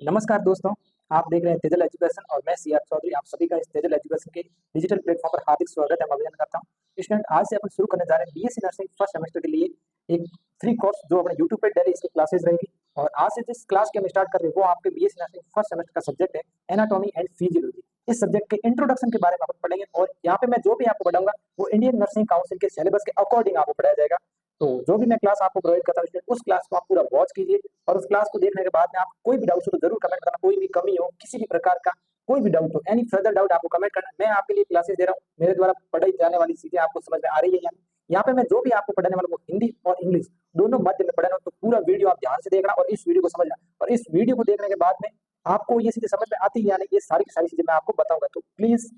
नमस्कार दोस्तों, आप देख रहे हैं तेजल एजुकेशन और मैं सीआर चौधरी। आप सभी का इस तेजल एजुकेशन के डिजिटल प्लेटफॉर्म पर हार्दिक स्वागत है। मैं अभिनंदन करता हूं। स्टूडेंट, आज से अपन शुरू करने जा रहे हैं बीएससी नर्सिंग फर्स्ट सेमेस्टर के लिए एक फ्री कोर्स जो अपने यूट्यूब पे डेली इसकी क्लासेस रहेगी। और आज से जिस क्लास की हम स्टार्ट कर रहे हैं वो आपके बीएससी नर्सिंग फर्स्ट सेमेस्टर का सब्जेक्ट है एनाटॉमी एंड फिजियोलॉजी। इस सब्जेक्ट के इंट्रोडक्शन के बारे में अपन पढ़ेंगे और यहाँ पे मैं जो भी आपको पढ़ाऊंगा वो इंडियन नर्सिंग काउंसिल के सिलेबस के अकॉर्डिंग आपको पढ़ाया जाएगा। तो जो भी मैं क्लास आपको प्रोवाइड करता हूँ उस क्लास को आप पूरा वॉच कीजिए और उस क्लास को देखने के बाद में आपको कोई भी डाउट हो तो जरूर कमेंट करना। कोई भी कमी हो, किसी भी प्रकार का कोई भी डाउट हो, एनी फर्दर डाउट आपको कमेंट करना। मैं आपके लिए क्लासेस दे रहा हूँ, मेरे द्वारा पढ़ाई जाने वाली चीजें आपको समझ में आ रही है या नहीं। यहाँ पे मैं जो भी आपको पढ़ाने वाला हूँ वो हिंदी और इंग्लिश दोनों माध्यम में पढ़ाना, तो पूरा वीडियो आप ध्यान से देखना और इस वीडियो को समझना। और इस वीडियो को देखने के बाद में आपको ये चीजें समझ में आती है या नहीं, ये सारी की सारी चीजें मैं आपको बताऊंगा। तो प्लीज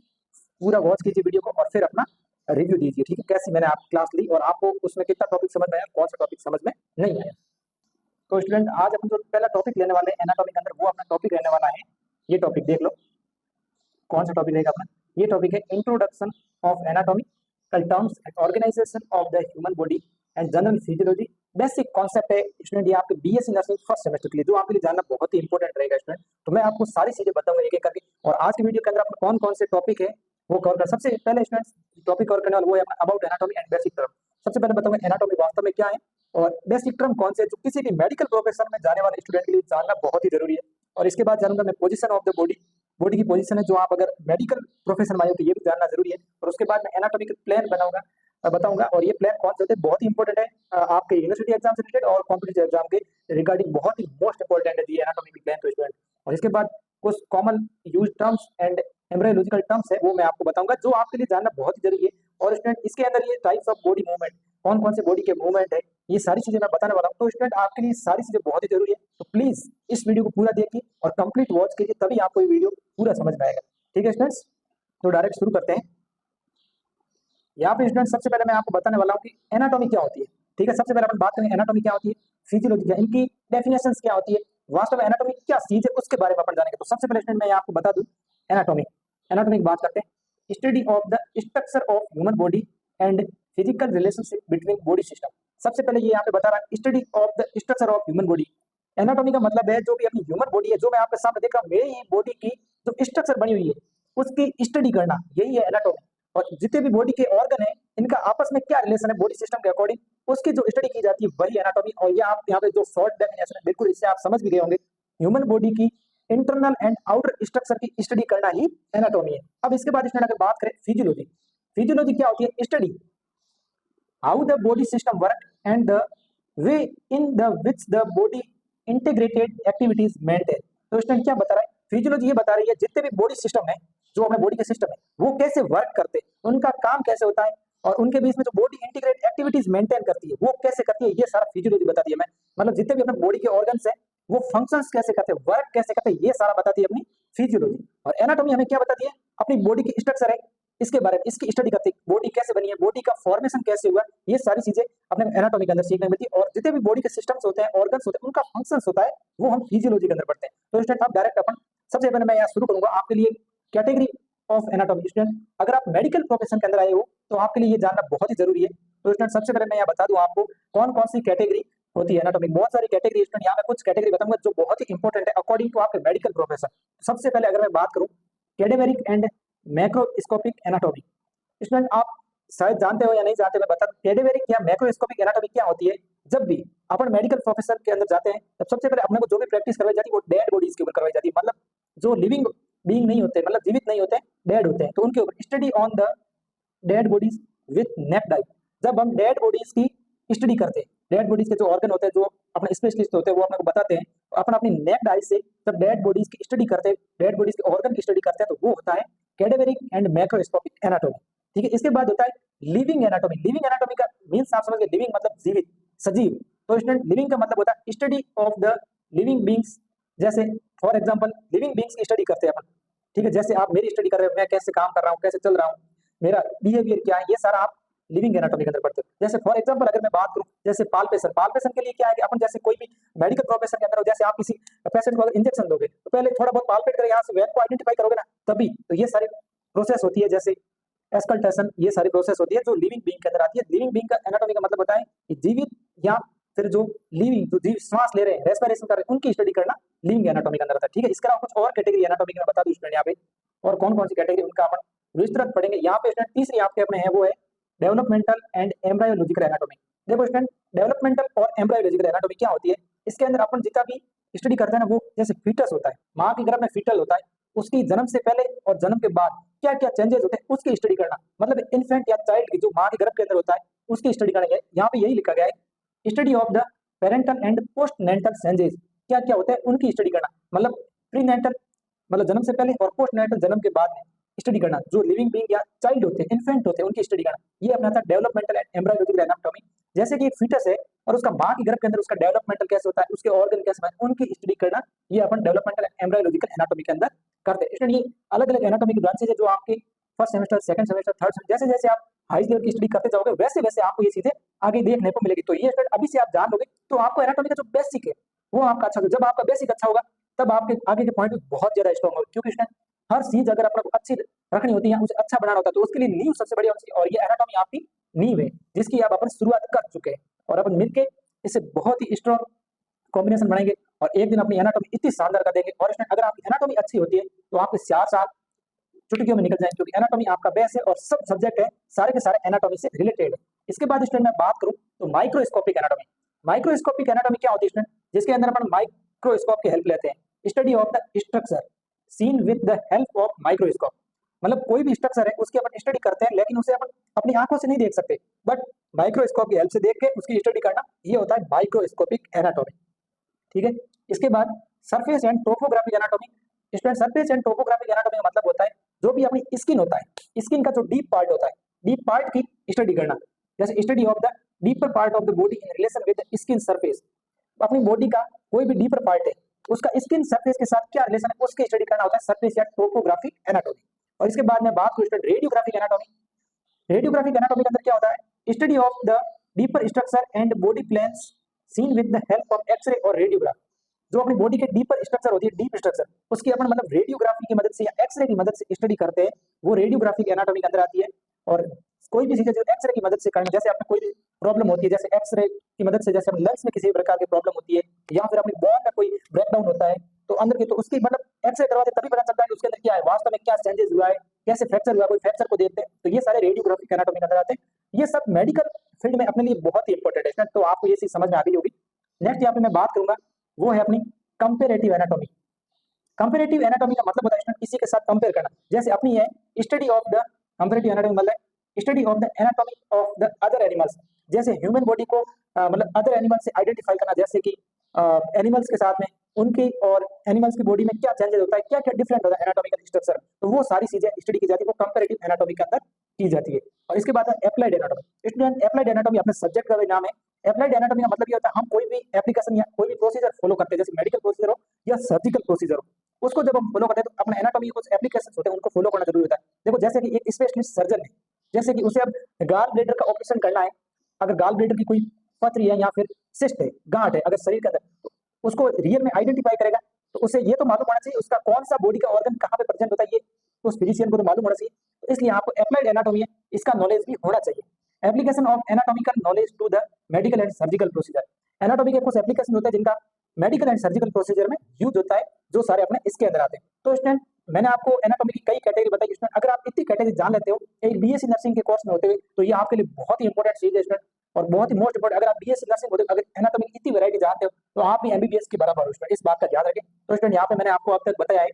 पूरा वॉच कीजिए वीडियो को और फिर अपना रिव्यू दीजिए, ठीक है। कैसी मैंने आप क्लास ली और आपको उसमें कितना टॉपिक समझ में आया, कौन सा टॉपिक समझ में नहीं आया। तो स्टूडेंट, आज अपन जो पहला टॉपिक लेने वाले हैं एनाटॉमी के अंदर, वो अपना टॉपिक रहने वाला है, ये टॉपिक देख लो कौन सा टॉपिक रहेगा अपना। ये टॉपिक है introduction of anatomical terms and organisation of the human body and general physiology. Basic concept है स्टूडेंट, ये आपके बीएससी नर्सिंग फर्स्ट सेमेस्टर के लिए जो आपके लिए जानना बहुत ही इंपॉर्टेंट रहेगा स्टूडेंट। तो मैं आपको सारी चीजें बताऊंगा एक एक करके। और आज की वीडियो के अंदर आपको कौन कौन से टॉपिक है वो कवर कर। सबसे पहले स्टूडेंट टॉपिक कवर करने वाला वो है about anatomy and basic term. सबसे पहले बताऊंगा एनाटॉमी वास्तव में क्या है और बेसिक टर्म कौन से जो किसी भी मेडिकल प्रोफेशन में जाने वाले स्टूडेंट के लिए जानना बहुत ही जरूरी है। और इसके बाद जानूंगा मैं position of the body, body की पोजीशन है जो आप अगर मेडिकल प्रोफेशन में आए हो तो ये भी जानना जरूरी है। और उसके बाद मैं एनाटॉमिकल प्लान बनाऊंगा बताऊंगा, और ये प्लान कौन से होते हैं बहुत ही इंपॉर्टेंट है आपके यूनिवर्सिटी एग्जाम से रिलेटेड और कॉम्पिटिटिव एग्जाम के रिगार्डिंग बहुत ही मोस्ट इंपॉर्टेंट है ये एनाटॉमिकल प्लान तो स्टूडेंट। और इसके बाद कुछ common use terms and embryological terms है वो मैं आपको बताऊंगा जो आपके लिए जानना बहुत ही जरूरी है। और स्टूडेंट इसके अंदर ये टाइप्स ऑफ बॉडी मूवमेंट, कौन कौन से बॉडी के मूवमेंट है, ये सारी चीजें मैं बताने वाला हूँ। तो स्टूडेंट आपके लिए सारी चीजें बहुत ही जरूरी है, तो प्लीज इस वीडियो को पूरा देखिए और कंप्लीट वॉच कीजिए, तभी आपको ये वीडियो पूरा समझ में आएगा, ठीक है स्टूडेंट्स। तो डायरेक्ट शुरू करते हैं। यहाँ पे स्टूडेंट सबसे पहले मैं आपको बताने वाला हूँ कि एनाटॉमी क्या होती है, ठीक है। सबसे पहले अपन बात करें एनाटॉमी क्या होती है, फिजियोलॉजी क्या, इनकी डेफिनेशंस क्या होती है, वास्तव में एनाटॉमी क्या चीज है उसके बारे में अपन जानेंगे। तो सबसे पहले स्टूडेंट मैं आपको बता दूं एनाटॉमी, एनाटॉमी की बात करते हैं। Study of the structure of human body and physical relationship between body system. सबसे पहले ये यहाँ पे बता रहा है study of the structure of human body. Anatomy का मतलब है जो भी अपनी ह्यूमन बॉडी है, जो मैं आपके सामने देख रहा हूँ, मेरी बॉडी की जो स्ट्रक्चर बनी हुई है उसकी स्टडी करना, यही है एनाटॉमी। और जितने भी बॉडी के ऑर्गन है इनका आपस में क्या रिलेशन है बॉडी सिस्टम के अकॉर्डिंग, उसकी जो स्टडी की जाती है वही एनाटॉमी। और ये आप यहाँ पे जो शॉर्ट डेफिनेशन है बिल्कुल इससे आप समझ भी गए होंगे, ह्यूमन बॉडी की इंटरनल एंड आउटर स्ट्रक्चर की स्टडी करना ही एनाटॉमी है। अब इसके बाद इसमें अगर बात करें फिजियोलॉजी, फिजियोलॉजी क्या होती है, study how the body system work and the way in the which the body integrated activities maintain. तो स्टूडेंट क्या बता रहा है, फिजियोलॉजी ये बता रही है जितने भी बॉडी सिस्टम है, जो अपने बॉडी के सिस्टम है वो कैसे वर्क करते हैं, उनका काम कैसे होता है और उनके बीच में जो बॉडी इंटीग्रेट एक्टिविटीज मेंटेन करती है वो कैसे करती है, ये सारा फिजियोलॉजी बताती है। मैं मतलब जितने भी अपने बॉडी के ऑर्गन्स है वो फंक्शंस कैसे करते हैं, वर्क कैसे करते हैं, ये सारा बताती है अपनी फिजियोलॉजी। और एनाटॉमी हमें क्या बताती है, अपनी बॉडी की स्ट्रक्चर है इसके बारे में, इसकी स्टडी करते हैं, बॉडी कैसे बनी है, बॉडी का फॉर्मेशन कैसे हुआ, ये सारी चीजें अपने एनाटॉमी के अंदर सीखने मिलती है। और जितने भी बॉडी के सिस्टम्स होते हैं, ऑर्गन्स होते हैं, उनका फंक्शंस होता है वो हम फिजियोलॉजी के अंदर पढ़ते हैं। तो स्टूडेंट आप डायरेक्ट अपन सबसे पहले मैं यहाँ शुरू करूंगा आपके लिए कैटेगरी ऑफ एनाटॉमी। स्टूडेंट अगर आप मेडिकल प्रोफेशन के अंदर आए हो तो आपके लिए ये जानना बहुत ही जरूरी है। तो स्टूडेंट सबसे पहले मैं यहाँ बता दूं आपको कौन कौन सी कैटेगरी होती है एनाटॉमी। बहुत सारी कैटेगरी स्टूडेंट, यहाँ मैं कुछ कैटेगरी बताऊंगा जो बहुत ही इंपॉर्टेंट है अकॉर्डिंग टू आपके मेडिकल प्रोफेशन। सबसे पहले अगर मैं बात करूं कैडेवेरिक एंड मैक्रोस्कोपिक एनाटॉमी। स्टूडेंट आप शायद जानते हो या नहीं जानते, मैं बता दूं कैडेवेरिक या मैक्रोस्कोपिक एनाटॉमी क्या होती है। जब भी अपन मेडिकल प्रोफेशन के अंदर जाते हैं तब सबसे पहले अपने को जो भी प्रैक्टिस करवाई जाती है वो डेड बॉडीज के ऊपर करवाई जाती है, मतलब जो लिविंग बीइंग नहीं होते, मतलब जीवित नहीं होते, डेड होते हैं, तो उनके ऊपर study on the dead bodies with neck dive. जब हम डेड बॉडीज की स्टडी करते हैं, डेड बॉडीज के जो ऑर्गन होते हैं, जो अपने स्पेशलिस्ट होते हैं वो अपने को बताते हैं, तो अपन अपनी नेक डाइव से जब डेड बॉडीज की स्टडी करते हैं, डेड बॉडीज के ऑर्गन की स्टडी करते हैं, तो वो होता है कैडेवेरिक एंड मैक्रोस्कोपिक एनाटॉमी, ठीक है। इसके बाद होता है लिविंग एनाटॉमी। लिविंग एनाटॉमी का मीन्स आप समझ गए, लिविंग मतलब जीवित, सजीव। तो स्टूडेंट लिविंग का मतलब होता है study of the living beings. जैसे फॉर एग्जांपल लिविंग बींग्स की स्टडी करते हैं अपन, ठीक है। जैसे आप मेरी स्टडी कर रहे हो, मैं कैसे काम कर रहा हूँ, कैसे चल रहा हूँ, मेरा बिहेवियर क्या है, ये सारा आप लिविंग एनाटॉमी के अंदर पढ़ते हो। जैसे फॉर एग्जांपल अगर मैं बात करूं जैसे पाल्पेशन, पाल्पेशन के लिए क्या है कि अपन जैसे कोई भी मेडिकल प्रोफेशन के अंदर हो, जैसे आप किसी पेशेंट को अगर इंजेक्शन दोगे तो पहले थोड़ा बहुत पाल्पेट कर यहाँ से वेन को आइडेंटिफाई करोगे ना, तभी तो ये सारी प्रोसेस होती है। जैसे एस्कल्टेशन, ये सारी प्रोसेस होती है जो लिविंग बीइंग के अंदर आती है। लिविंग बीइंग का एनाटॉमी का मतलब होता है कि जीवित या फिर जो लिविंग, जो जीव श्वास ले रहे हैं, रेस्पिरेशन कर रहे हैं, उनकी स्टडी करना लिविंग एनाटॉमी के अंदर आता है। ठीक है, इसके अलावा कुछ और कैटेगरी एनाटॉमी की मैं बता दूं स्टूडेंट यहाँ पे, और कौन कौन सी कैटेगरी उनका अपन विस्तृत पढ़ेंगे यहाँ पे स्टूडेंट। तीसरी आपके अपने है वो है डेवलपमेंटल एंड एम्ब्रायोलॉजिकल एनाटॉमी। देखो स्टूडेंट, डेवलपमेंटल और एम्ब्रायोलॉजिकल एनाटॉमी क्या होती है, इसके अंदर अपन जितना भी स्टडी करते हैं ना, वो जैसे फीटस होता है, माँ के गर्भ में फीटल होता है, उसकी जन्म से पहले और जन्म के बाद क्या क्या चेंजेस होते हैं उसकी स्टडी करना, मतलब इन्फेंट या चाइल्ड की जो माँ के गर्भ के अंदर होता है उसकी स्टडी करेंगे। यहाँ पे यही लिखा गया है, study of the parental and post natal changes, क्या क्या होता है उनकी स्टडी करना, मतलब प्री नेंटल मतलब जन्म से पहले और पोस्ट नेंटल जन्म के बाद में स्टडी करना, जो लिविंग बीइंग या चाइल्ड होते हैं, इन्फेंट होते हैं, उनकी स्टडी करना। ये अपना था डेवलपमेंटल एंड एम्ब्रायोलॉजिकल एनाटॉमी। जैसे कि एक फीटस है और उसका माँ की गर्भ के अंदर उसका डेवलपमेंटल कैसे होता है, उसके ऑर्गन कैसे होता है, उनकी स्टडी करना, ये अपन डेवलपमेंटल एंड एम्ब्रायोलॉजिकल एनाटॉमी के अंदर करते हैं। इसलिए ये अलग अलग एनाटॉमी की ब्रांचेज है जो आपके first semester, second semester, third semester, जैसे जैसे आप हाई लेवल की स्टडी करते जाओगे वैसे वैसे आपको ये चीजें आगे देखने को मिलेगी। तो ये अभी से आप जान लोगे तो आपको एनाटॉमी का जो बेसिक है वो आपका अच्छा होगा। जब आपका बेसिक अच्छा होगा तब आपके आगे के पॉइंट बहुत ज्यादा स्ट्रॉन्ग होगा, क्योंकि हर चीज अगर अपने को अच्छी रखनी होती है, उसे अच्छा बनाना होता है, तो उसके लिए नींव सबसे बढ़िया होती है, और ये एनाटॉमी आपकी नींव है जिसकी आप अपन शुरुआत कर चुके हैं, और अपन मिलके इससे बहुत ही स्ट्रॉन्ग कॉम्बिनेशन बनाएंगे और एक दिन अपनी एनाटॉमी इतनी शानदार कर देंगे। और अगर आपकी एनाटॉमी अच्छी होती है तो आपके 4 साल चुटकियों में निकल जाएंगे, क्योंकि एनाटॉमी आपका बेस है और सब सब्जेक्ट है सारे के सारे एनाटॉमी से रिलेटेड है। इसके बाद स्टूडेंट मैं बात करूं तो माइक्रोस्कोपिक एनाटॉमी। माइक्रोस्कोपिक एनाटॉमी क्या होती है स्टूडेंट, जिसके अंदर अपन माइक्रोस्कोप की हेल्प लेते हैं, study of the structure seen with the help of microscope. मतलब कोई भी स्ट्रक्चर है उसकी अपन स्टडी करते हैं, लेकिन उसे अपन अपनी आंखों से नहीं देख सकते, बट माइक्रोस्कोप की हेल्प से देख के उसकी स्टडी करना, ये होता है माइक्रोस्कोपिक एनाटॉमी। ठीक है, इसके बाद surface and topographic anatomy. Student, surface and topographic anatomy का मतलब होता है जो भी अपनी स्किन होता है, स्किन का जो डीप पार्ट होता है, डीप पार्ट की स्टडी करना, जैसे study of the deeper part of the body in relation with skin surface. अपनी बॉडी का कोई भी डीपर पार्ट है उसका स्किन सरफेस के साथ क्या रिलेशन है उसकी स्टडी करना होता है सरफेस या टोपोग्राफिक एनाटॉमी। और इसके बाद मैं बात करूं student radiographic anatomy. Radiographic anatomy के अंदर क्या होता है, study of the deeper structure and body plans seen with the help of X-ray और रेडियोग्राफ। जो अपनी बॉडी के डीपर स्ट्रक्चर होती है, डीप स्ट्रक्चर, उसकी अपन मतलब रेडियोग्राफी की मदद से या एक्सरे की मदद से स्टडी करते हैं, वो रेडियोग्राफिक एनाटॉमी के अंदर आती है। और कोई भी चीजें जो एक्सरे की मदद से करना, जैसे आपको कोई भी प्रॉब्लम होती है, जैसे एक्सरे की मदद से जैसे अपने लंग्स में किसी भी प्रकार की प्रॉब्लम होती है, या फिर अपनी बोन में कोई ब्रेकडाउन होता है तो अंदर की, तो उसकी मतलब एक्सरे करवाते तभी पता चलता है कि उसके अंदर क्या है, वास्तव में क्या चेंजेस हुआ है, कैसे फ्रैक्चर हुआ, कोई फ्रैक्चर को देखते हैं, तो ये सारे रेडियोग्राफिक एनाटॉमी के अंदर आते हैं। ये सब मेडिकल फील्ड में अपने लिए बहुत ही इंपॉर्टेंट है, तो आपको ये चीज समझ में आ गई होगी। नेक्स्ट यहाँ पे मैं बात करूंगा वो है अपनी कंपेरेटिव एनाटॉमी। कंपेरेटिव एनाटॉमी का मतलब होता है किसी के साथ कंपेयर करना, जैसे अपनी है study of the comparative anatomy, मतलब study of the anatomy of the other animals. जैसे ह्यूमन बॉडी को मतलब अदर एनिमल से आइडेंटिफाई करना, जैसे कि एनिमल्स के साथ में उनकी और एनिमल्स की बॉडी में क्या चेंजेस होता है, क्या क्या डिफरेंट होता है एनाटॉमिकल स्ट्रक्चर, तो वो सारी चीजें स्टडी की जाती है, वो कंपेरेटिव एनाटॉमी के अंदर की जाती है। और इसके बाद applied anatomy. Student, applied anatomy अपने सब्जेक्ट का भी नाम है। एप्लाइड एनाटॉमी का मतलब ये होता है हम कोई भी एप्लीकेशन या कोई भी प्रोसीजर फॉलो करते हैं, जैसे मेडिकल प्रोसीजर हो या सर्जिकल प्रोसीजर हो, उसको जब हम फॉलो करते हैं तो अपने एनाटॉमी के कुछ एप्लीकेशंस होते हैं, उनको फॉलो करना जरूरी होता है। देखो जैसे कि एक स्पेशलिस्ट सर्जन है, जैसे कि उसे अब गाल ब्लेडर का ऑपरेशन करना है, अगर गाल ब्लेडर की कोई पथरी है या फिर सिस्ट है, गांठ है अगर शरीर के अंदर, तो उसको रियल में आइडेंटिफाई करेगा, तो उसे ये तो मालूम होना चाहिए उसका कौन सा बॉडी का ऑर्गन कहाँ पे प्रेजेंट होता है, ये उस फिजिशियन को तो मालूम होना चाहिए। तो इसलिए आपको एप्लाइड एनाटॉमी है, इसका नॉलेज भी होना चाहिए। Application of anatomical knowledge to the medical and surgical procedure. Anatomy के कुछ एप्लीकेशन होते हैं जिनका मेडिकल एंड सर्जिकल प्रोसीजर में यूज होता है, जो सारे अपने इसके अंदर आते हैं। तो स्टूडेंट, मैंने आपको एनाटॉमी की कई कैटेगरी बताई स्टूडेंट, अगर आप इतनी कैटेगरी जान लेते हो एक बीएससी नर्सिंग के कोर्स में होते हुए, तो ये आपके लिए बहुत ही इंपॉर्टेंट चीज है स्टूडेंट, और बहुत ही मोस्ट इंपॉर्टेंट। अगर आप बीएससी नर्सिंग होते हो, अगर एनाटॉमी की इतनी वैरायटी जानते हो, तो आप भी एमबीबीएस के बराबर हो स्टूडेंट, इस बात का ध्यान रखें। तो स्टूडेंट, यहाँ पे मैंने आपको अब तक बताया है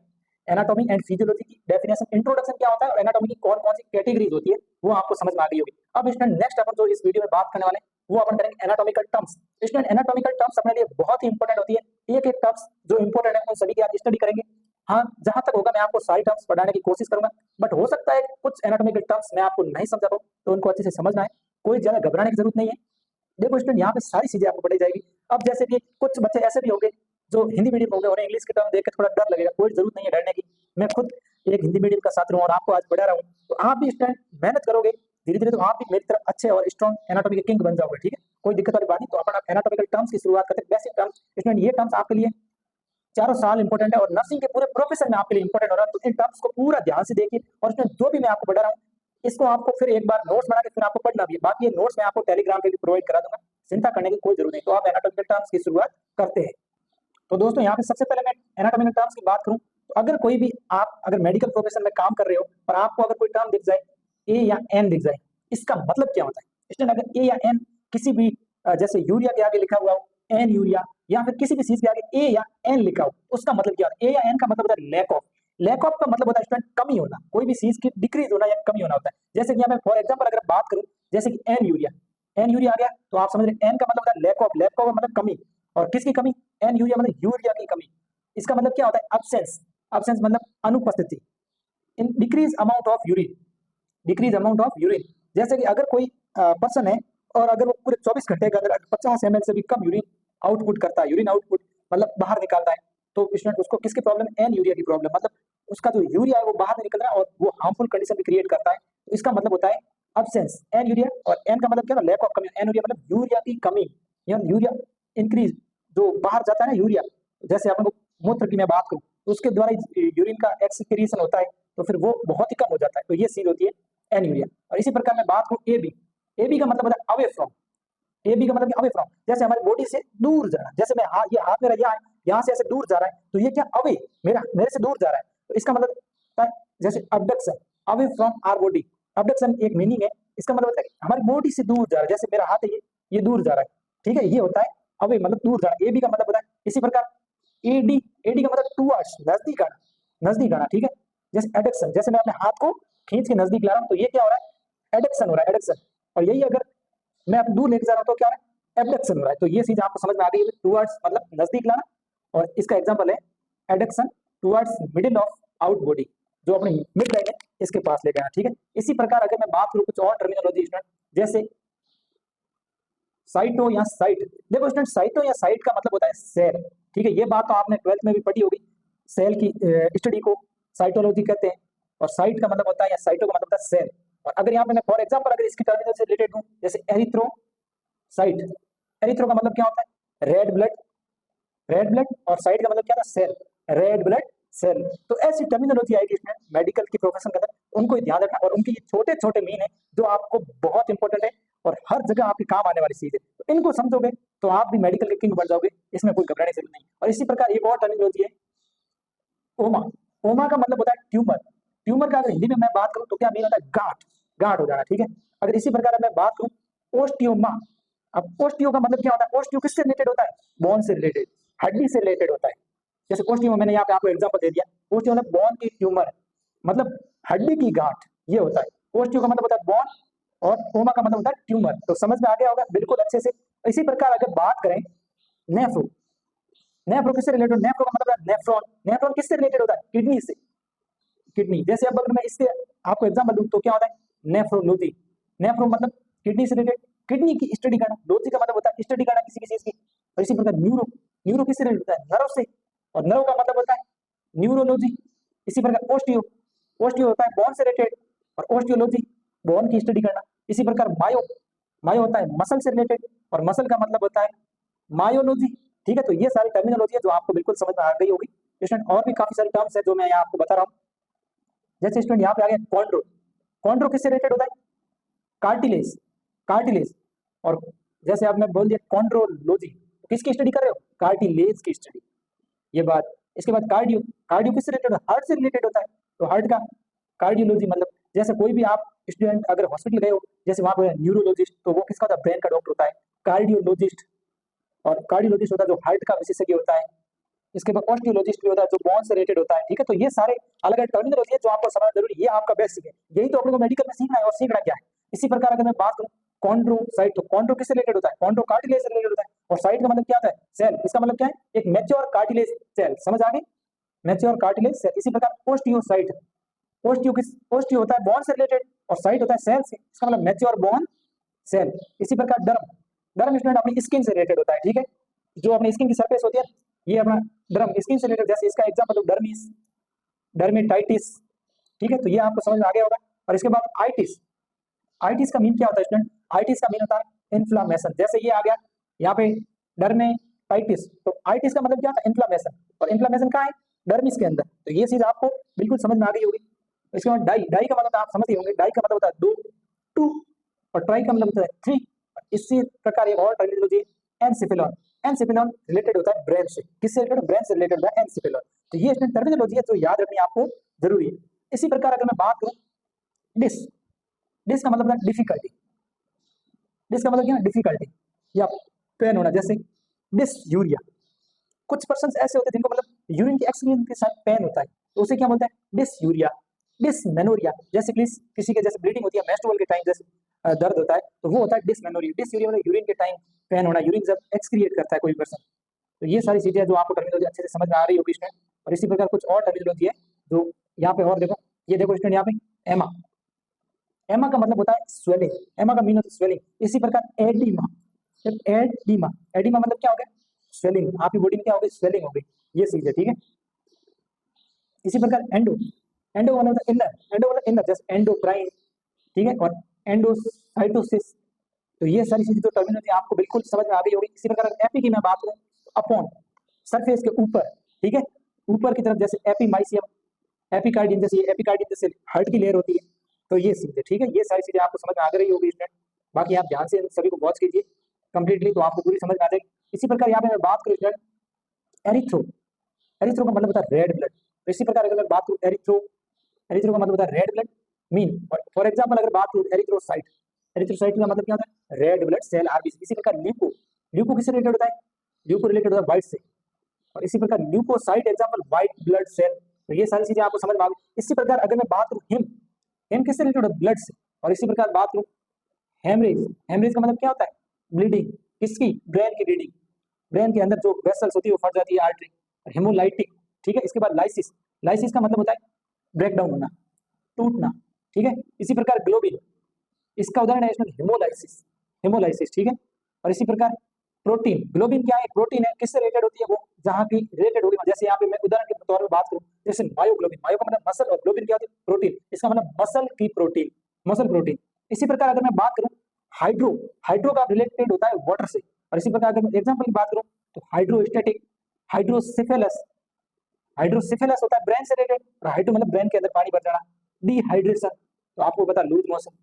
एनाटॉमी एंड फिजियोलॉजी की डेफिनेशन, इंट्रोडक्शन क्या होता है, और एनाटॉमी की कौन कौन सी कैटेगरीज होती है वो आपको समझ में आ गई होगी। अब स्टूडेंट, नेक्स्ट अपन जो इस वीडियो में बात करने वाले हैं वो अपन करेंगे anatomical terms. Student, anatomical terms अपने लिए बहुत ही इंपॉर्टेंट होती है, एक एक टर्म्स जो इंपॉर्टेंट है उन सभी की आज स्टडी करेंगे। हाँ, जहां तक होगा मैं आपको सारी टर्म्स पढ़ाने की कोशिश करूंगा, बट हो सकता है कुछ एनाटॉमिकल टर्म्स मैं आपको नहीं समझा पाऊं, तो उनको अच्छे से समझना है, कोई ज्यादा घबराने की जरूरत नहीं है। देखो स्टूडेंट, यहाँ पे सारी चीजें आपको पढ़ी जाएगी। अब जैसे कि कुछ बच्चे ऐसे भी होंगे जो हिंदी मीडियम होंगे, उन्हें इंग्लिश के टर्म देख के थोड़ा डर लगेगा, कोई जरूरत नहीं है डरने की। मैं खुद एक हिंदी मीडियम का छात्र हूँ और आपको आज पढ़ा रहा हूँ, तो आप भी स्टूडेंट मेहनत करोगे धीरे धीरे, तो आप भी मेरी तरह अच्छे और स्ट्रॉन्ग एनाटॉमी के किंग बन जाओगे। ठीक है, कोई दिक्कत वाली बात नहीं। तो अपन एनाटॉमिकल टर्म्स की शुरुआत करते हैं, बेसिक टर्म्स। स्टूडेंट, ये टर्म्स आपके लिए 4 साल इंपॉर्टेंट है और नर्सिंग के पूरे प्रोफेशन में आपके लिए इंपॉर्टेंट हो रहा है, तो इन टर्म्स को पूरा ध्यान से देखिए। और इसमें जो भी मैं आपको पढ़ा रहा हूँ इसको आपको फिर एक बार नोट्स बना के फिर आपको पढ़ना भी है। बाकी ये नोट्स मैं आपको टेलीग्राम पे भी प्रोवाइड करा दूंगा, चिंता करने की कोई जरूरत नहीं। तो आप एनाटॉमिकल टर्म्स की शुरुआत करते हैं। तो दोस्तों यहाँ पे सबसे पहले मैं एनाटॉमिकल टर्म्स की बात करूं तो अगर कोई भी आप अगर मेडिकल प्रोफेशन में काम कर रहे हो और आपको अगर कोई टर्म दिख जाए ए या एन दिख जाए, इसका मतलब क्या होता है? स्टूडेंट अगर ए या एन किसी भी जैसे यूरिया के आगे लिखा हुआ हो एन यूरिया, या फिर किसी भी चीज के आगे ए या एन लिखा हो, उसका मतलब क्या होता है? ए या एन का मतलब होता है लैक ऑफ। लैक ऑफ का मतलब होता है स्टूडेंट कमी होना, कोई भी चीज की डिक्रीज होना या कमी होना होता है। जैसे कि यहाँ फॉर एग्जाम्पल अगर बात करूं, जैसे कि एन यूरिया, एन यूरिया आ गया तो आप समझ रहे एन का मतलब होता है लैक ऑफ, लैक ऑफ मतलब कमी। और किसकी कमी? एन यूरिया मतलब यूरिया की कमी। इसका मतलब क्या होता है? अब्सेंस। अब्सेंस मतलब अनुपस्थिति, in decrease amount of urine, decrease amount of urine. जैसे कि अगर कोई पर्सन है और अगर वो पूरे 24 घंटे के अंदर 50 ml से भी कम यूरिन आउटपुट करता है, यूरिन आउटपुट मतलब बाहर निकालता है, तो स्टूडेंट उसको किसकी प्रॉब्लम है? एन यूरिया की प्रॉब्लम। मतलब उसका जो यूरिया है वो बाहर नहीं निकल रहा है और वो हार्मफुल कंडीशन भी क्रिएट करता है, तो इसका मतलब होता है अब्सेंस एन यूरिया। और एन का मतलब क्या है? लैक ऑफ कमी। एन यूरिया मतलब यूरिया की कमी या यूरिया इंक्रीज, जो बाहर जाता है ना यूरिया, जैसे अपन को मूत्र की मैं बात करूं तो उसके द्वारा यूरिन का एक्सक्रीशन होता है, तो फिर वो बहुत ही कम हो जाता है, तो ये चीज होती है एन यूरिया। और इसी प्रकार मैं बात करूं ए बी, ए बी का मतलब होता है अवे फ्रॉम। ए बी का मतलब अवे फ्रॉम, जैसे हमारी बॉडी से दूर जाना, जैसे मैं ये हाथ मेरा यहाँ से ऐसे दूर जा रहा है, तो ये क्या? अवे, मेरा मेरे से दूर जा रहा है, तो इसका मतलब होता है जैसे abduction, away from our body. Abduction एक मीनिंग है, इसका मतलब होता है हमारी बॉडी से दूर जा रहा है, जैसे मेरा हाथ है ये दूर जा रहा है, ठीक है, ये होता है अवे मतलब दूर जाना। ए बी का मतलब होता है इसी प्रकार एडी, एडी का मतलब टूवर्ड्स, नजदीक आना, नजदीक आना, ठीक है। जैसे एडक्शन, जैसे मैं अपने हाथ को खींच के नजदीक ला रहा हूं, तो ये क्या हो रहा है? एडक्शन हो रहा है, एडक्शन। और यही अगर मैं आप दूर लेके जा रहा हूं तो क्या हो रहा है? एबडक्शन हो रहा है। तो ये चीज आपको समझ में आ गई, टूवर्ड्स मतलब नजदीक लाना, और इसका एग्जांपल है adduction towards middle of out body, जो अपने मिड लाइन है इसके पास लेके आना, ठीक है। इसी प्रकार अगर मैं बात करूं कुछ और टर्मिनोलॉजी स्टूडेंट, जैसे साइटो या साइट, देखो स्टूडेंट साइटो या साइट का मतलब होता है सेल, ठीक है। ये बात तो आपने 12th में भी पढ़ी होगी, सेल की स्टडी को साइटोलॉजी कहते हैं, और साइट का मतलब होता है या साइटो का मतलब होता है सेल। और अगर यहाँ पे मैं फॉर एग्जांपल अगर इसकी टर्मिनल से रिलेटेड हूँ, जैसे एरिथ्रोसाइट, एरिथ्रो का मतलब क्या होता है? रेड ब्लड, रेड ब्लड, और साइट का मतलब क्या था? Cell, red blood cell. तो ऐसी टर्मिनोलॉजी आएगी इसमें मेडिकल की प्रोफेशन के अंदर, उनको ही ध्यान रखना, और उनके ये छोटे छोटे मीन है जो आपको बहुत इंपॉर्टेंट है और हर जगह आपके काम आने वाली चीज है, तो इनको समझोगे तो आप भी मेडिकल के किंग बन जाओगे, इसमें कोई घबराने की जरूरत नहीं। और इसी प्रकार एक और टर्मिनोलॉजी है ओमा। ओमा का मतलब होता है ट्यूमर। ट्यूमर का अगर हिंदी में मैं बात करूं तो क्या मीन होता है? गांठ, गांठ हो जाना, ठीक है। अगर इसी प्रकार मैं बात करूं ओस्टियोमा, अब ओस्टियो का मतलब क्या होता है? ओस्टियो किससे रिलेटेड होता है? बोन से रिलेटेड, हड्डी से रिलेटेड होता है। जैसे ओस्टियो मैंने यहाँ पे आपको एग्जांपल दे दिया, ओस्टियो मतलब बोन की ट्यूमर, मतलब हड्डी की गांठ, ये होता है। ओस्टियो का मतलब होता है बोन, और ओमा का मतलब होता है ट्यूमर। तो समझ में आ गया होगा बिल्कुल अच्छे से। इसी प्रकार अगर बात करें नेफ्रो, नेफ्रो किससे रिलेटेड? नेफ्रो का मतलब है नेफ्रॉन, नेफ्रॉन किससे रिलेटेड होता है? किडनी से, किडनी। जैसे अब अगर मैं इसके आपको एग्जांपल दूं तो क्या होता है? नेफ्रोलॉजी, नेफ्रो मतलब किडनी से रिलेटेड, किडनी की स्टडी करना, लॉजी का मतलब होता है स्टडी करना किसी भी चीज की। और इसी प्रकार न्यूरो, न्यूरो किससे रिलेटेड होता है? नर्व से, और नर्व का मतलब होता है न्यूरोलॉजी। इसी प्रकार ओस्टियो, ओस्टियो होता है बोन से रिलेटेड, और ओस्टियोलॉजी बोन की स्टडी करना। इसी प्रकार मायो, मायो होता है मसल से रिलेटेड, और मसल का मतलब होता है मायोलॉजी, ठीक है। तो ये सारी टर्मिनोलॉजी है जो आपको बिल्कुल समझ में आ गई होगी स्टूडेंट। और भी काफी सारी टर्म्स है जो मैं यहाँ आपको बता रहा हूँ, जैसे स्टूडेंट यहाँ पे आ गया कॉन्ड्रो, कॉन्ड्रो किससे रिलेटेड होता है? Cartilage, cartilage. और जैसे अब मैं बोल दिया कॉन्ड्रोलॉजी, तो किसकी स्टडी कर रहे हो? कार्टिलेज की स्टडी, ये बात। इसके बाद कार्डियो, कार्डियो किससे रिलेटेड? हार्ट से रिलेटेड होता है, तो हार्ट का कार्डियोलॉजी मतलब जैसे कोई भी आप स्टूडेंट अगर हॉस्पिटल गए हो, जैसे वहां पर न्यूरोलॉजिस्ट, तो वो किसका होता है? ब्रेन का डॉक्टर होता है। कार्डियोलॉजिस्ट, और कार्डियोलॉजिस्ट होता है जो हार्ट का विशेषज्ञ होता है। इसके बाद ऑस्टियोलॉजिस्ट भी होता है जो बोन से रिलेटेड होता है, ठीक है। तो ये सारे अलग अलग टर्मिनोलॉजी है जो आपको समझना जरूरी है, ये आपका बेसिक है, यही तो अपने को मेडिकल में सीखना है, और सीखना क्या है। इसी प्रकार अगर मैं बात करूं कॉन्ड्रोसाइट, तो कॉन्ड्रो किससे रिलेटेड होता है? कॉन्ड्रो कार्टिलेज से रिलेटेड होता है। और साइट का मतलब क्या होता है? सेल, इसका मतलब क्या है? एक मैच्योर कार्टिलेज सेल, समझ आ गई? Mature cartilage cell. इसी प्रकार ओस्टियोसाइट, ओस्टियो किस, ओस्टियो होता है बोन से रिलेटेड, और साइट होता है सेल से, इसका मतलब मैच्योर बोन सेल। इसी प्रकार डर्म, डर्म स्टूडेंट अपनी स्किन से रिलेटेड होता है, ठीक है। जो अपनी स्किन की सरफेस होती है, ये अपना डर्म स्किन से रिलेटेड, जैसे इसका एग्जांपल डर्मिस, डर्मेटाइटिस, ठीक है। तो ये आपको समझ में आ गया होगा। और इसके बाद आइटिस, आइटिस का मीन क्या होता है स्टूडेंट? आइटिस का मीन होता है इन्फ्लामेशन, जैसे ये आ गया यहाँ पे डर्मेटाइटिस, तो आइटिस का मतलब क्या था? इन्फ्लामेशन, और इन्फ्लामेशन कहाँ है? डर्मिस के अंदर। तो ये चीज आपको बिल्कुल समझ में आ गई होगी। इसके बाद डाई, डाई का मतलब आप समझते होंगे, डाई का मतलब होता है दो, टू, और ट्राई का मतलब होता है थ्री। इसी प्रकार एक और टर्मिनोलॉजी एनसिफिलॉन, एनसिफिलॉन रिलेटेड होता है ब्रेन से, किससे रिलेटेड, ब्रेन से रिलेटेड होता है एनसिफिलॉन। तो ये इसमें टर्मिनोलॉजी है जो याद रखनी आपको जरूरी है। इसी प्रकार अगर मैं बात करूं डिस, डिस का मतलब है डिफिकल्टी, डिस का मतलब क्या है, डिफिकल्टी या पेन होना, जैसे डिस यूरिया। कुछ पर्सन ऐसे होते हैं जिनको मतलब यूरिन के एक्सक्रीशन के साथ पेन होता है, तो उसे क्या बोलते हैं, डिसयूरिया, डिसमेनोरिया। जैसे किसी के जैसे ब्लीडिंग होती है मेंस्ट्रुअल के टाइम, जैसे दर्द होता है, तो वो होता है डिसमेनोरिया। डिसयूरिया मतलब यूरिन के टाइम पेन होना, यूरिन जब एक्सक्रिएट करता है कोई पर्सन। तो ये सारी चीजें जो आपको टर्मिनोलॉजी अच्छे से समझ में आ रही होगी स्टूडेंट। और इसी प्रकार कुछ और टर्मिनोलॉजी है जो यहाँ पे, और देखो, ये देखो स्टूडेंट यहाँ पे एमा, एमा का मतलब होता है स्वेलिंग, एमा का मीन होता है स्वेलिंग। इसी प्रकार एडिमा, एडिमा, एडिमा मतलब क्या हो गया, स्वेलिंग, आपकी बॉडी में क्या हो गई, स्वेलिंग हो गई, ये चीज है, ठीक है। इसी प्रकार एंडो, एंडो मतलब होता है इनर, एंडो मतलब इनर, जैसे एंडोक्राइन, ठीक है, और एंडोसाइटोसिस। तो ये सारी चीजें तो टर्मिनोलॉजी आपको बिल्कुल समझ में आ गई होगी। इसी प्रकार एपी की मैं बात करूं, अपॉन, सरफेस के ऊपर, ठीक है, ऊपर की तरफ, जैसे एपीमाइसियम, एपिकार्डियम, जैसे एपिकार्डियम जैसे हार्ट की लेयर होती है। तो ये चीजें, ठीक है, ये सारी चीजें आपको समझ में आ गई होगी स्टूडेंट। बाकी आप ध्यान से इन सभी को वॉच कीजिए कंप्लीटली, तो आपको पूरी समझ में आ जाएगी। इसी प्रकार यहाँ पे मैं बात करूँ स्टूडेंट एरिथ्रो, एरिथ्रो का मतलब होता है रेड ब्लड। तो इसी प्रकार अगर मैं बात करूँ एरिथ्रो, एरिथ्रो का मतलब होता है रेड ब्लड मीन। और फॉर एग्जांपल अगर बात करूँ एरिथ्रोसाइट, एरिथ्रोसाइट का मतलब क्या होता है, रेड ब्लड सेल आरबीसी। इसी प्रकार ल्यूको, ल्यूको किससे रिलेटेड होता है, ल्यूको रिलेटेड होता है व्हाइट से। और इसी प्रकार leucocyte example white blood cell. तो ये सारी चीजें आपको समझ में आ गई। इसी प्रकार अगर मैं बात करूँ हिम, हिम किससे रिलेटेड है, ब्लड से। और इसी प्रकार बात करूँ हेमरेज, हेमरेज का मतलब क्या होता है, ब्लीडिंग, किसकी, ब्रेन की ब्लीडिंग, ब्रेन के अंदर जो वेसल्स होती है वो फट जाती है, आर्टरी। हेमोलाइटिक, ठीक है। इसके बाद लाइसिस, लाइसिस का मतलब होता है ब्रेक डाउन होना, टूटना, ठीक है। इसी प्रकार ग्लोबिन, इसका उदाहरण है इसमें हेमोलाइसिस, हेमोलाइसिस, ठीक है। और इसी प्रकार प्रोटीन, ग्लोबिन क्या है, प्रोटीन है, किससे रिलेटेड होती है, वो जहां की रिलेटेड होगी। जैसे यहाँ पे मैं उदाहरण के तौर पर बात करूं, जैसे मायोग्लोबिन, मायो का मतलब मसल, और ग्लोबिन क्या होती है, प्रोटीन, इसका मतलब मसल की प्रोटीन, मसल प्रोटीन। इसी प्रकार अगर मैं बात करूं हाइड्रो, हाइड्रो का रिलेटेड होता है वाटर से। और इसी प्रकार अगर मैं एग्जाम्पल की बात करूं तो हाइड्रोस्टेटिक, हाइड्रोसिफेलस, हाइड्रोसिफेलस होता है ब्रेन से रिलेटेड, और हाइड्रो मतलब ब्रेन के अंदर पानी भर जाना, डिहाइड्रेशन, तो आपको पता लूज मोशन।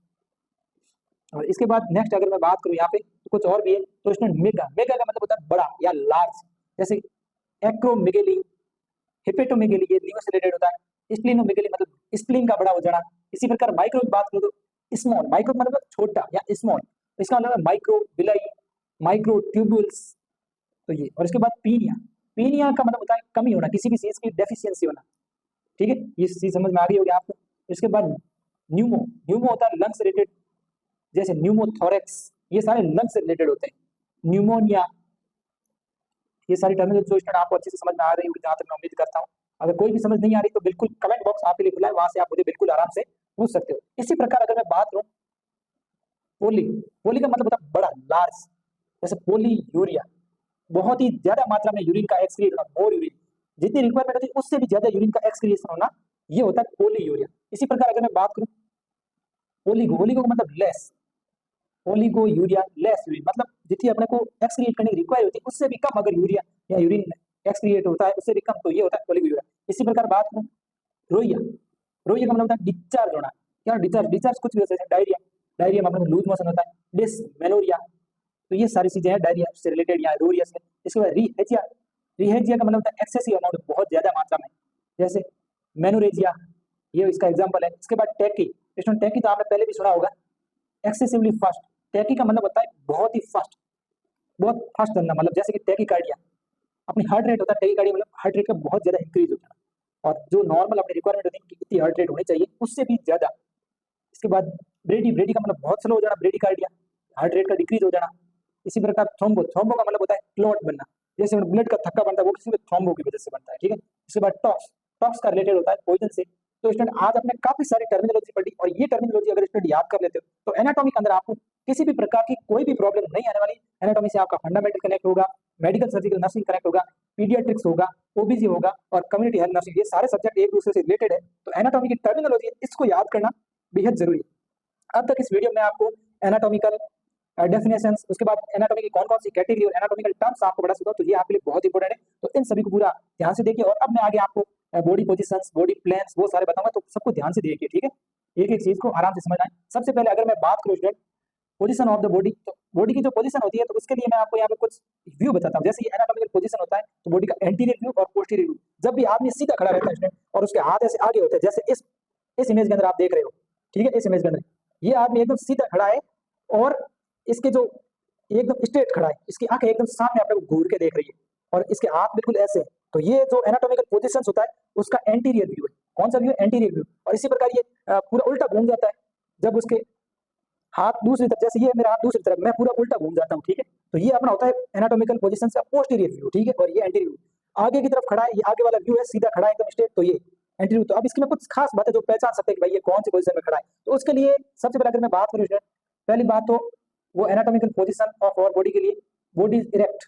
और इसके बाद नेक्स्ट अगर मैं बात करूं यहाँ पे तो कुछ और भी है। तो इसमें मेगा, मेगा का मतलब होता है बड़ा या लार्ज, जैसे एक्रोमेगेली, हिपेटोमेगेली, ये लीवर से रिलेटेड होता है। स्प्लीनोमेगेली मतलब स्प्लीन का बड़ा हो जाना। इसी प्रकार माइक्रो की बात करूं तो स्मॉल, माइक्रो मतलब छोटा या स्मॉल, इसका मतलब माइक्रो विलाई, माइक्रो ट्यूब्यूल्स। तो ये, और इसके बाद पीनिया, पीनिया का मतलब होता है कमी होना, किसी भी चीज की डेफिशिएंसी होना, ठीक है, ये चीज समझ में आ गई होगी आपको। इसके बाद न्यूमो, न्यूमो होता है लंग से रिलेटेड, जैसे न्यूमोथोरेक्स, ये सारे लंग से रिलेटेड होते हैं। न्यूमोनिया, ये सारी टर्मिनोलॉजी जो स्टूडेंट आपको अच्छे से समझ में आ रही होगी, जहां तक मैं उम्मीद करता हूँ। अगर कोई भी समझ नहीं आ रही तो बिल्कुल कमेंट बॉक्स आपके लिए खुला है, वहां से आप मुझे बिल्कुल आराम से पूछ सकते हो। इसी प्रकार अगर मैं बात करूँ पोली, पोली का मतलब होता है बड़ा, लार्ज, जैसे पोली यूरिया, बहुत ही ज्यादा मात्रा में यूरिन का एक्सक्रीशन होना, मोर यूरिन, जितनी रिक्वायरमेंट होती है उससे भी ज्यादा यूरिन का एक्सक्रीशन होना, ये होता है पोली यूरिया। इसी प्रकार अगर मैं बात करूँ ओलिगो, ओलिगो का मतलब less, oligo urea, less urine, मतलब जितनी अपने को एक्सक्रिएट करने की रिक्वायर होती है उससे भी कम अगर यूरिया या यूरिन एक्सक्रिएट होता है उससे भी कम, तो ये होता है ओलिगो यूरिया। इसी प्रकार बात करूं रोइया, रोइया का मतलब होता है डिस्चार्ज होना, क्या डिस्चार्ज, डिस्चार्ज कुछ भी हो सकता है, डायरिया, डायरिया में अपने लूज मोशन होता है, डिसमेनोरिया। तो ये सारी चीजें हैं डायरिया से रिलेटेड या रोरिया से। इसके बाद रिहेजिया, रिहेजिया का मतलब होता है एक्सेसिव अमाउंट, बहुत ज्यादा मात्रा में, जैसे मेनोरेजिया, ये इसका एग्जांपल है। इसके बाद टैकी, इसमें टैकी तो आपने पहले भी सुना होगा, एक्सेसिवली फास्ट, टैकी का मतलब होता है बहुत ही फास्ट, बहुत फास्ट चलना, मतलब जैसे कि टैकीकार्डिया, अपनी हार्ट रेट होता है टैकीकार्डिया, मतलब हार्ट रेट का बहुत ज्यादा इंक्रीज होता है, और जो नॉर्मल अपनी रिक्वायरमेंट होती है कि इतनी हार्ट रेट होनी चाहिए उससे भी ज्यादा। इसके बाद ब्रेडी, ब्रेडी का मतलब बहुत स्लो हो जाना, ब्रेडीकार्डिया, हार्ट रेट का डिक्रीज हो जाना। इसी प्रकार थ्रोम्बो, थ्रोम्बो का मतलब होता है क्लॉट बनना, जैसे ब्लड का थक्का बनता है वो किसी में थ्रोम्बो की वजह से बनता है, ठीक है। इसके बाद टॉक्स, टॉक्स का रिलेटेड होता है पॉइजन से। तो स्टूडेंट आज आपने काफी सारी टर्मिनोलॉजी पढ़ी, और ये टर्मिनोलॉजी अगर स्टूडेंट याद कर लेते हो तो एनाटॉमी के अंदर आपको किसी भी प्रकार की कोई भी प्रॉब्लम नहीं आने वाली। एनाटॉमी से आपका फंडामेंटल कनेक्ट होगा, मेडिकल सर्जिकल नर्सिंग कनेक्ट होगा, पीडियाट्रिक्स होगा, ओबीजी होगा, और कम्युनिटी हेल्थ नर्सिंग, ये सारे सब्जेक्ट एक दूसरे से रिलेटेड है। तो एनाटॉमी की टर्मिनोलॉजी इसको याद करना बेहद जरूरी है। अब तक इस वीडियो में आपको एनाटॉमिकल डेफिनेशंस, उसके बाद एनाटॉमी की कौन कौन सी कैटेगरी और एनाटॉमिकल टर्म्स आपको बता चुका, तो ये आपके लिए बहुत इंपॉर्टेंट है। तो इन सभी को पूरा ध्यान से देखिए, और अब मैं आगे आपको बॉडी पोजिशंस, बॉडी प्लान्स, वो सारे बताऊंगा, तो सबको ध्यान से देखिए, ठीक है, एक एक चीज को आराम से समझना है। सबसे पहले अगर मैं बात करूँ student position of the body, तो बॉडी की जो पोजीशन होती है, तो उसके लिए मैं आपको यहाँ पे कुछ व्यू बताता हूँ। जैसे ये एनाटॉमिकल पोजीशन होता है, तो बॉडी का एंटीरियर व्यू और पोस्टीरियर व्यू। जब भी आदमी सीधा खड़ा रहता है स्टूडेंट और उसके हाथ ऐसे आगे होते हैं, जैसे इस इमेज के अंदर आप देख रहे हो, ठीक है, इस इमेज के अंदर ये आदमी एकदम सीधा खड़ा है और इसके जो एकदम स्ट्रेट खड़ा है, इसकी आंखें एकदम सामने आप लोग घूर के देख रही है और इसके हाथ बिल्कुल ऐसे हैं। तो ये जो एनाटॉमिकल पोजीशन होता है उसका एंटीरियर व्यू है। कौन सा व्यू है? Anterior view. और इसी प्रकार ये पूरा उल्टा घूम जाता है जब उसके हाथ दूसरी तरफ, जैसे ये मेरा हाथ दूसरी तरफ, मैं पूरा उल्टा घूम जाता हूँ, ठीक है। तो ये अपना होता है एनाटॉमिकल पोजीशन का पोस्टीरियर व्यू, ठीक है। और ये एंटीरियर व्यू आगे की तरफ खड़ा है, ये आगे वाला व्यू है, सीधा खड़ा है एकदम स्ट्रेट, तो ये एंटीरियर। तो अब इसकी मैं कुछ खास बातें जो पहचान सकते हैं कि भाई ये कौन सी पोजीशन में खड़ा है, तो उसके लिए सबसे पहले अगर मैं बात करूँ, पहली बात तो वो anatomical position of our body के लिए बॉडी इरेक्ट,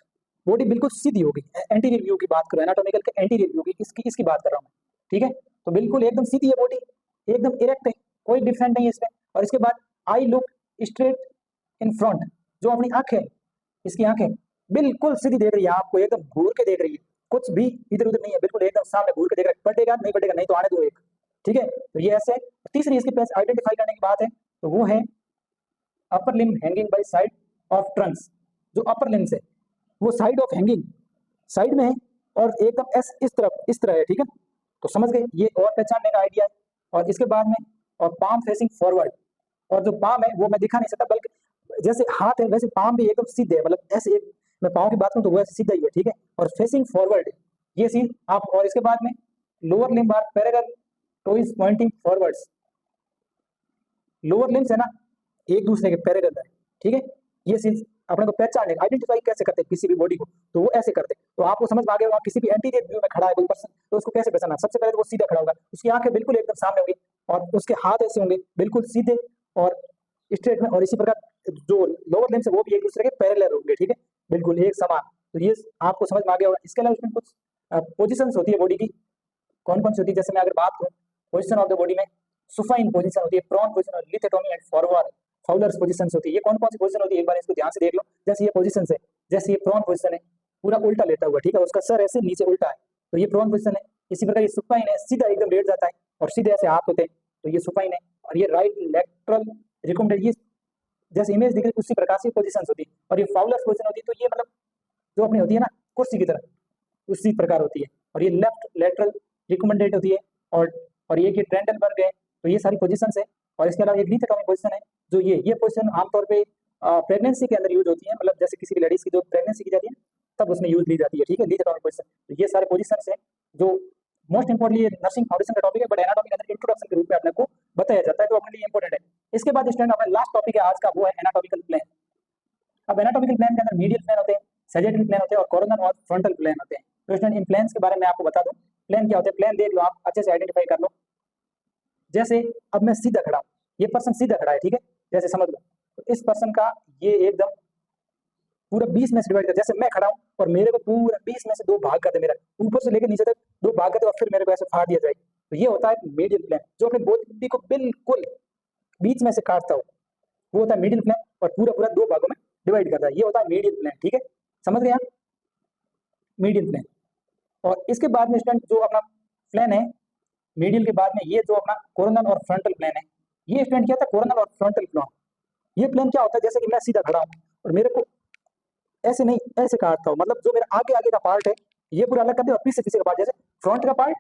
बॉडी बिल्कुल सीधी होगी। एंटीरियर व्यू की बात करो, एनाटॉमिकल के एंटीरियर व्यू की इसकी बात कर रहा हूँ, ठीक है। तो बिल्कुल एकदम सीधी है बॉडी, एकदम इरेक्ट है, कोई डिफरेंट नहीं है इसमें। और इसके बाद I look straight in front, जो अपनी आंखें, इसकी आंखें बिल्कुल सीधी देख रही है, आपको एकदम घूर के देख रही है, कुछ भी इधर उधर नहीं है, बिल्कुल एकदम सामने घूर के देख रहा है। बटेगा नहीं, बटेगा नहीं, तो आने दो एक, ठीक है। तो ये ऐसे। तीसरी इसकी पेज आइडेंटिफाई करने की बात है, तो वो है upper limb hanging by side of Trunks. जो अपर लिम्ब है वो साइड ऑफ हैंगिंग, साइड में है और एकदम इस तरह है, ठीक है। तो समझ गए, ये और पहचानने का आइडिया है। और इसके बाद में और पाम फेसिंग फॉरवर्ड, और जो पाम है वो मैं दिखा नहीं सकता, बल्कि जैसे हाथ है वैसे पाम भी एकदम सीधे है, मतलब ऐसे एक, मैं पाँव की बात करूँ तो वो ऐसे सीधा ही है, ठीक है। और फेसिंग फॉरवर्ड है ये चीज आप। और इसके बाद में lower limb are parallel, toes pointing forwards. Lower limbs है ना, एक दूसरे के पैरेलल है, ठीक है। ये चीज अपने को पहचानने, आइडेंटिफाई कैसे करते हैं किसी भी बॉडी को, तो वो ऐसे करते हैं। तो आपको समझ में आ गया होगा, किसी भी एंटीरियर व्यू में खड़ा है कोई पर्सन, तो उसको कैसे पहचानना। सबसे पहले तो वो सीधा खड़ा होगा, उसकी आंखें बिल्कुल एकदम सामने होंगी और उसके हाथ ऐसे होंगे बिल्कुल सीधे और स्ट्रेट में। और इसी प्रकार जो लोअर लिम्स है वो भी एक दूसरे के पैरेलल होंगे, ठीक है, बिल्कुल एक समान। तो ये आपको समझ में आ गया होगा। इसके अलावा उसमें कुछ पोजिशन होती है बॉडी की, कौन कौन सी होती है, जैसे मैं अगर बात करूँ पोजिशन ऑफ द बॉडी में, सुफाइन पोजीशन होती है, प्रोन पोजीशन और lithotomy and forward Fowler's positions होती है। ये कौन कौन सी पोजीशन होती है, एक बार इसको ध्यान से देख लो। जैसे ये पोजीशंस है, जैसे ये प्रोन पोजीशन है, पूरा उल्टा लेटा हुआ, ठीक है, उसका सर ऐसे नीचे उल्टा है, तो ये प्रोन पोजीशन है। इसी प्रकार ये सुपाइन है, सीधा एकदम लेट जाता है और सीधे ऐसे हाथ होते हैं, तो ये सुपाइन है। और ये राइट लेटरल रिकमेंडेड, ये जैसे इमेज दिख रही है उसी प्रकार से पोजीशंस होती है। और ये फाउलर्स पोजीशन होती है, तो ये मतलब जो अपनी होती है ना कुर्सी की तरह, उसी प्रकार होती है। और ये लेफ्ट लेटरल रिकमेंडेड होती है। और ये कि ट्रेंडलबर्ग है। तो ये सारी पोजीशंस है। और इसके अलावा एक लिथोटोमी पोजीशन है, जो ये पोजीशन आमतौर पे प्रेगनेंसी के अंदर यूज होती है, मतलब जैसे किसी भी लेडीज की जो प्रेगनेंसी की जाती है तब उसमें यूज ली जाती है, ठीक है, लिथोटोमी पोजीशन। तो ये सारे पोजीशंस है जो मोस्ट इंपोर्टेंटली नर्सिंग फाउंडेशन का टॉपिक है, बट एनाटॉमी के अंदर इंट्रोडक्शन के रूप में अपने को बताया जाता है, तो अपने लिए इंपॉर्टेंट है। इसके बाद स्टूडेंट अपना लास्ट टॉपिक है आज का, वो है एनाटॉमिकल प्लेन। अब एनाटॉमिकल प्लेन के अंदर मीडियल प्लेन होते हैं, सैजिटल प्लेन होते हैं और कोरोनल और फ्रंटल प्लेन होते हैं। तो स्टूडेंट इन प्लेन्स के बारे में आपको बता दूं, प्लेन क्या होते हैं, प्लेन देख लो आप, अच्छे से आइडेंटिफाई कर लो। जैसे अब मैं सीधा खड़ा हूँ, ये पर्सन सीधा खड़ा है, ठीक है, जैसे समझ लो। तो इस पर्सन का ये एकदम पूरा 20 में से डिवाइड कर, जैसे मैं खड़ा हूँ और मेरे को पूरा 20 में से 2 भाग कर दे, मेरा ऊपर से लेकर नीचे तक 2 भाग कर दे और फिर मेरे को ऐसे फाड़ दिया जाए, तो ये होता है मीडियल प्लेन। जो अपने बॉडी को बिल्कुल बीच में से काटता हो वो होता है मीडियल प्लेन, और पूरा पूरा 2 भागों में डिवाइड करता है, ये होता है मीडियल प्लेन, ठीक है, समझ गए आप, मीडियल प्लेन। और इसके बाद में स्टूडेंट जो अपना प्लेन है मीडियल के बाद में, ये जो अपना कोरोनल और फ्रंटल प्लेन है, ये स्टूडेंट क्या होता है, कोरोनल और फ्रंटल प्लेन। ये प्लेन क्या होता है, जैसे कि मैं सीधा खड़ा हूँ और मेरे को ऐसे नहीं ऐसे काटता हूँ, मतलब जो मेरा आगे आगे का पार्ट है ये पूरा अलग कर दे और पीछे पीछे का पार्ट, जैसे फ्रंट का पार्ट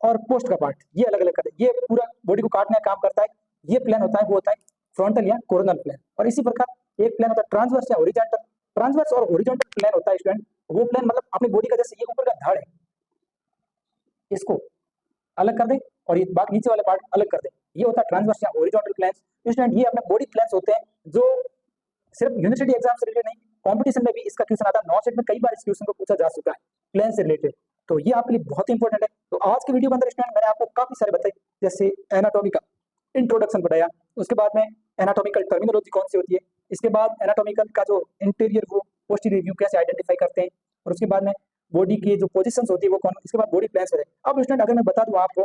और पोस्ट का पार्ट ये अलग अलग कर दे, ये पूरा बॉडी को काटने का काम करता है। ये प्लेन होता है वो होता है फ्रंटल या कोरोनल प्लेन। और इसी प्रकार एक प्लेन होता है ट्रांसवर्स या हॉरिजॉन्टल। ट्रांसवर्स और हॉरिजॉन्टल प्लेन होता है स्टूडेंट, वो प्लेन मतलब अपनी बॉडी का जैसे ये ऊपर का धड़ है इसको अलग कर दे और ये बाकी नीचे वाले पार्ट अलग कर दे, ये होता है ट्रांसवर्स या हॉरिजॉन्टल प्लेन्स। स्टूडेंट ये अपने बॉडी प्लेन्स होते हैं जो सिर्फ यूनिवर्सिटी एग्जाम से रिलेटेड नहीं, कंपटीशन में भी इसका क्वेश्चन आता है, नॉन स्टेट में कई बार इस क्वेश्चन को पूछा जा चुका है प्लेन से रिलेटेड, तो ये आपके लिए बहुत इंपॉर्टेंट है। तो आज के वीडियो के अंदर स्टूडेंट मैंने आपको काफी सारे बताए, जैसे एनाटॉमी का इंट्रोडक्शन बताया, उसके बाद में एनाटॉमिकल टर्मिनोलॉजी कौन सी होती है, इसके बाद एनाटॉमिकल का जो इंटीरियर वो पोस्टीरियर व्यू कैसे आइडेंटिफाई करते हैं, और उसके बाद में बॉडी की जो पोजीशंस होती है वो कौन, इसके बाद बॉडी प्लेन्स होते हैं। अब स्टूडेंट अगर मैं बता दूं आपको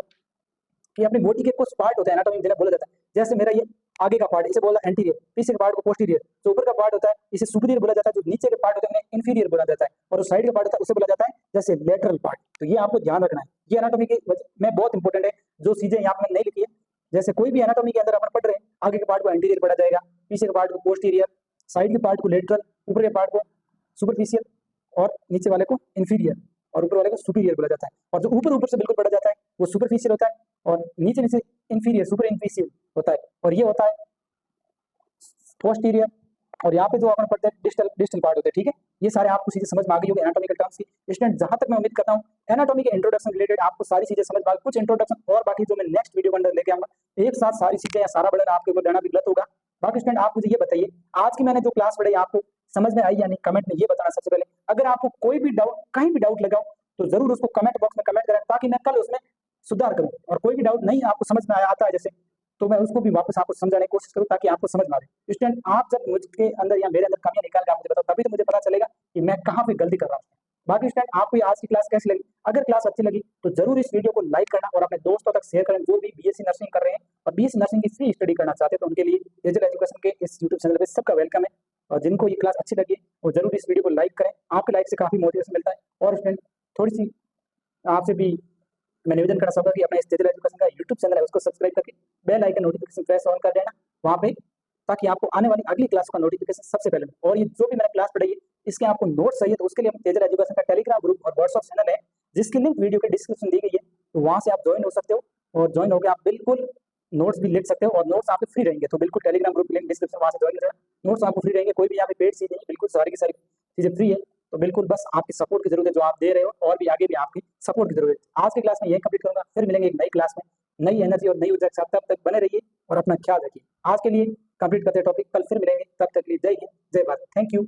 कि अपनी बॉडी के कुछ पार्ट होते हैं एनाटॉमी जिन्हें बोला जाता है, जैसे मेरा ये आगे का पार्ट, इसे बोला एंटीरियर, पीछे के पार्ट को पोस्टीरियर, जो ऊपर का पार्ट होता है इसे सुपीरियर बोला जाता है, जो नीचे के पार्ट होते हैं इन्फीरियर बोला जाता है, और जो साइड का पार्ट होता है उसे बोला जाता है जैसे लेटरल पार्ट। तो ये आपको ध्यान रखना है, ये एनाटॉमी के में बहुत इंपॉर्टेंट है, जो चीजें यहाँ पे नहीं लिखी है। जैसे कोई भी एनाटॉमी के अंदर अपन पढ़ रहे हैं, आगे के पार्ट को एंटीरियर पढ़ा जाएगा, पीछे के पार्ट को पोस्टीरियर, साइड के पार्ट को लेटरल, ऊपर के पार्ट को सुपरफिशियल, और नीचे वाले को इन्फीरियर, और ऊपर वाले को सुपीरियर बोला जाता है। और जो ऊपर ऊपर से बिल्कुल पढ़ा जाता है वो सुपरफिशियल होता है, और नीचे नीचे इन्फीरियर, सुपर इन्फीसियल होता है, और ये होता है पोस्टीरियर। और यहाँ पे जो अपन पढ़ते हैं डिस्टल डिस्टल पार्ट होते हैं। ठीक है, ये सारे आपको चीजें समझ में आ गई होगी एनाटॉमिकल टर्म्स की। स्टूडेंट जहां तक मैं उम्मीद करता हूँ एनाटॉमी के इंट्रोडक्शन रिलेटेड आपको सारी चीजें समझ में आ गई। कुछ इंट्रोडक्शन और बाकी जो मैं नेक्स्ट वीडियो के अंदर लेके आऊंगा, एक साथ सारी चीजें या सारा बर्डन आपके ऊपर देना भी गलत होगा। बाकी स्टूडेंट आप मुझे ये बताइए, आज की मैंने जो क्लास पढ़ाई आपको समझ में आई या नहीं, कमेंट में ये बताना सबसे पहले। अगर आपको कोई भी डाउट, कहीं भी डाउट लगा हो तो जरूर उसको कमेंट बॉक्स में कमेंट करें, ताकि मैं कल उसमें सुधार करूं। और कोई भी डाउट नहीं आपको समझ में आता है जैसे, तो मैं उसको भी वापस आपको समझाने की कोशिश करूं, ताकि आपको समझ में आ जाए। स्टूडेंट आप जब मुझके अंदर या मेरे अंदर कमियां निकाल के आप मुझे बताओ, तभी तो मुझे पता चलेगा कि मैं कहाँ पे गलती कर रहा हूँ। बाकी स्टूडेंट आपको आज की क्लास कैसी लगी? अगर क्लास अच्छी लगी तो जरूर इस वीडियो को लाइक करना और अपने दोस्तों तक शेयर करें, जो भी बीएससी नर्सिंग कर रहे हैं और बीएससी नर्सिंग की फ्री स्टडी करना चाहते हैं, तो उनके लिए डिजिटल एजुकेशन के इस यूट्यूब चैनल पे सबका वेलकम है। और जिनको ये क्लास अच्छी लगी वो जरूर इस वीडियो को लाइक करें, आपके लाइक से काफी मोटिवेशन मिलता है। और स्टूडेंट थोड़ी सी आपसे भी मैं निवेदन करना चाहूंगा कि अपने इस डिजिटल एजुकेशन का यूट्यूब चैनल है उसको सब्सक्राइब करके bell icon notification press on कर देना वहाँ पे, ताकि आपको आने वाली अगली क्लास का नोटिफिकेशन सबसे पहले मिले। और ये जो भी मैंने क्लास पढ़ाई है इसके आपको नोट्स चाहिए तो उसके लिए डिजिटल एजुकेशन का टेलीग्राम ग्रुप और व्हाट्सएप चैनल है, जिसकी लिंक वीडियो के डिस्क्रिप्शन दी गई है, तो वहाँ से आप ज्वाइन हो सकते हो। और ज्वाइन होकर आप बिल्कुल नोट्स भी लिख सकते हो, और नोट्स आपके फ्री रहेंगे। तो बिल्कुल टेलीग्राम ग्रुप लिंक डिस्क्रिप्शन, वहाँ से ज्वाइन हो जाना, नोट्स आपको फ्री रहेंगे, कोई भी यहाँ पे पेड चीज नहीं, बिल्कुल सारी की सारी चीजें फ्री है। तो बिल्कुल बस आपकी सपोर्ट की जरूरत है, जो आप दे रहे हो, और भी आगे भी आपकी सपोर्ट की जरूरत है। आज की क्लास में यही कंप्लीट करूंगा, फिर मिलेंगे एक नई क्लास में नई एनर्जी और नई ऊर्जा के साथ। तब तक बने रहिए और अपना ख्याल रखिए। आज के लिए कंप्लीट करते टॉपिक, कल फिर मिलेंगे, तब तक के लिए जय हिंद जय भारत, थैंक यू।